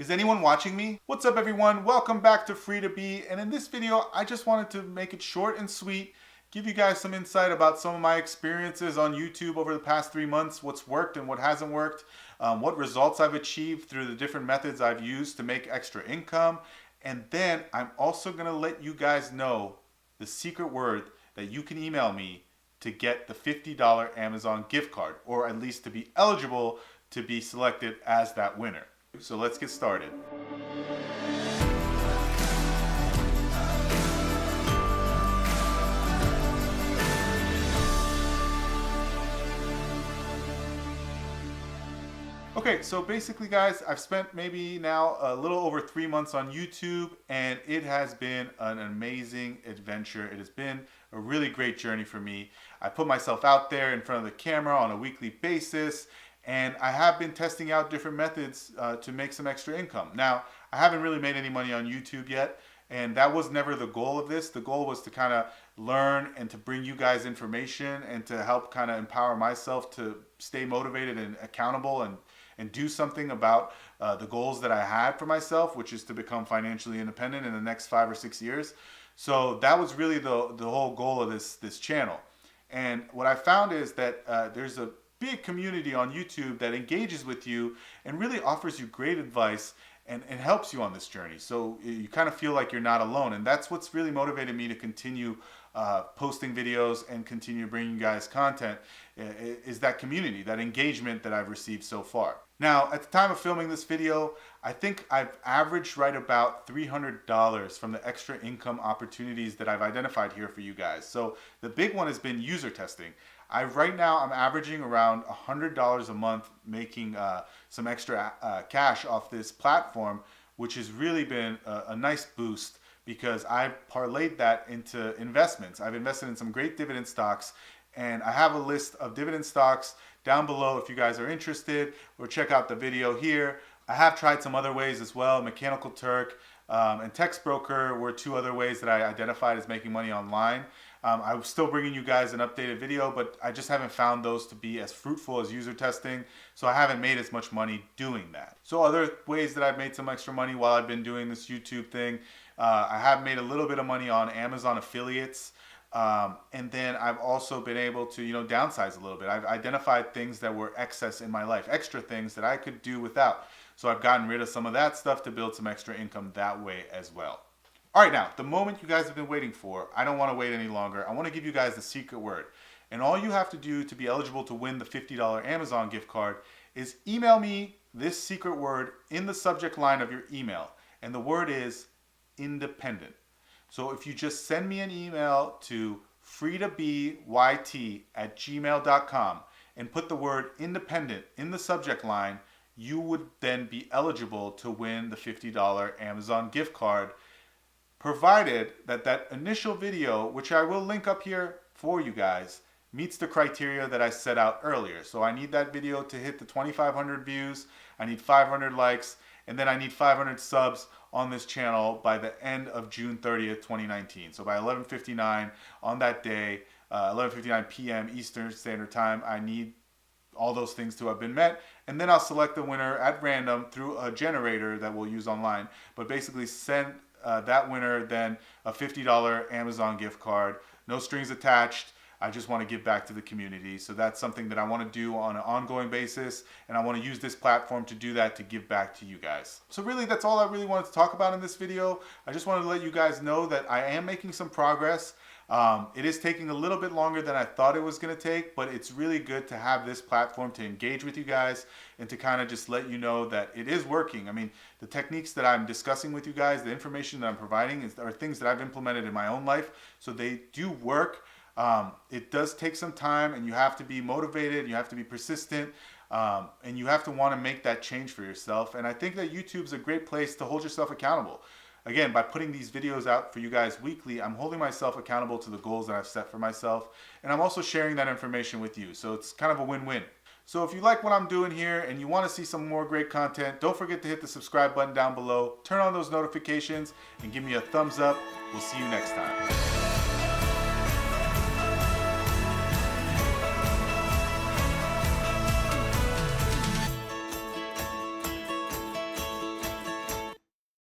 Is anyone watching me? What's up everyone? Welcome back to Free to Be, and in this video I just wanted to make it short and sweet, give you guys some insight about some of my experiences on YouTube over the past 3 months, what's worked and what hasn't worked, what results I've achieved through the different methods I've used to make extra income, and then I'm also going to let you guys know the secret word that you can email me to get the $50 Amazon gift card, or at least to be eligible to be selected as that winner. So let's get started. Okay, so basically guys, I've spent maybe now a little over 3 months on YouTube, and it has been an amazing adventure. It has been a really great journey for me. I put myself out there in front of the camera on a weekly basis, and I have been testing out different methods to make some extra income. Now, I haven't really made any money on YouTube yet, and that was never the goal of this. The goal was to kind of learn and to bring you guys information and to help kind of empower myself to stay motivated and accountable and do something about the goals that I had for myself, which is to become financially independent in the next 5 or 6 years. So that was really the whole goal of this channel. And what I found is that there's a big community on YouTube that engages with you and really offers you great advice and helps you on this journey. So you kind of feel like you're not alone. And that's what's really motivated me to continue posting videos and continue bringing you guys content, is that community, that engagement that I've received so far. Now, at the time of filming this video, I think I've averaged right about $300 from the extra income opportunities that I've identified here for you guys. So the big one has been user testing. Right now I'm averaging around $100 a month making some extra cash off this platform, which has really been a nice boost because I've parlayed that into investments. I've invested in some great dividend stocks, and I have a list of dividend stocks down below if you guys are interested, or check out the video here. I have tried some other ways as well. Mechanical Turk and Text Broker were 2 other ways that I identified as making money online. I'm still bringing you guys an updated video, but I just haven't found those to be as fruitful as user testing, so I haven't made as much money doing that. So other ways that I've made some extra money while I've been doing this YouTube thing, I have made a little bit of money on Amazon affiliates, and then I've also been able to, downsize a little bit. I've identified things that were excess in my life, extra things that I could do without. So I've gotten rid of some of that stuff to build some extra income that way as well. All right, now, the moment you guys have been waiting for, I don't want to wait any longer. I want to give you guys the secret word. And all you have to do to be eligible to win the $50 Amazon gift card is email me this secret word in the subject line of your email. And the word is independent. So if you just send me an email to freetobyt@gmail.com and put the word independent in the subject line, you would then be eligible to win the $50 Amazon gift card, provided that that initial video, which I will link up here for you guys, meets the criteria that I set out earlier. So I need that video to hit the 2,500 views, I need 500 likes, and then I need 500 subs on this channel by the end of June 30th, 2019. So by 11:59 on that day, 11:59 p.m. Eastern Standard Time, I need all those things to have been met, and then I'll select the winner at random through a generator that we'll use online, but basically send that winner then a $50 Amazon gift card, no strings attached. I just want to give back to the community. So that's something that I want to do on an ongoing basis, and I want to use this platform to do that, to give back to you guys. So really, that's all I really wanted to talk about in this video. I just wanted to let you guys know that I am making some progress. It is taking a little bit longer than I thought it was going to take, but it's really good to have this platform to engage with you guys and to kind of just let you know that it is working. I mean, the techniques that I'm discussing with you guys, the information that I'm providing are things that I've implemented in my own life, so they do work. It does take some time, and you have to be motivated, you have to be persistent, and you have to want to make that change for yourself. And I think that YouTube's a great place to hold yourself accountable. Again, by putting these videos out for you guys weekly, I'm holding myself accountable to the goals that I've set for myself, and I'm also sharing that information with you. So it's kind of a win-win. So if you like what I'm doing here and you want to see some more great content, don't forget to hit the subscribe button down below, turn on those notifications, and give me a thumbs up. We'll see you next time.